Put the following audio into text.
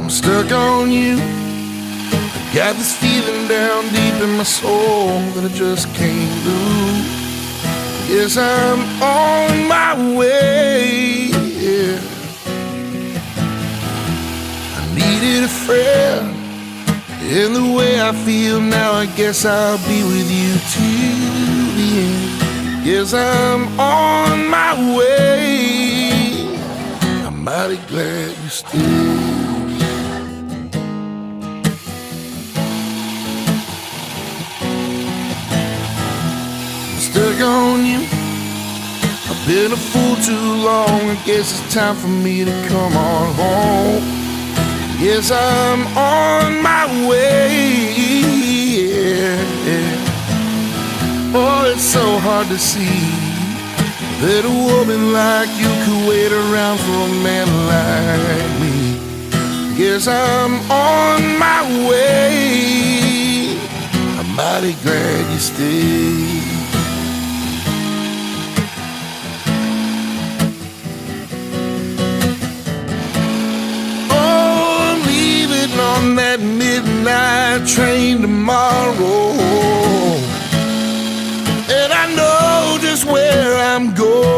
I'm stuck on you. Got this feeling down deep in my soul that I just can't lose. Yes, I'm on my way, yeah. I needed a friend, and the way I feel now, I guess I'll be with you till the end. Yes, I'm on my way. I'm mighty glad you stayed. Stuck on you. I've been a fool too long. I guess it's time for me to come on home. Yes, I'm on my way, yeah. Oh, it's so hard to see that a woman like you could wait around for a man like me. Yes, I'm on my way. I'm mighty glad you stayed. On that midnight train tomorrow, and I know just where I'm going.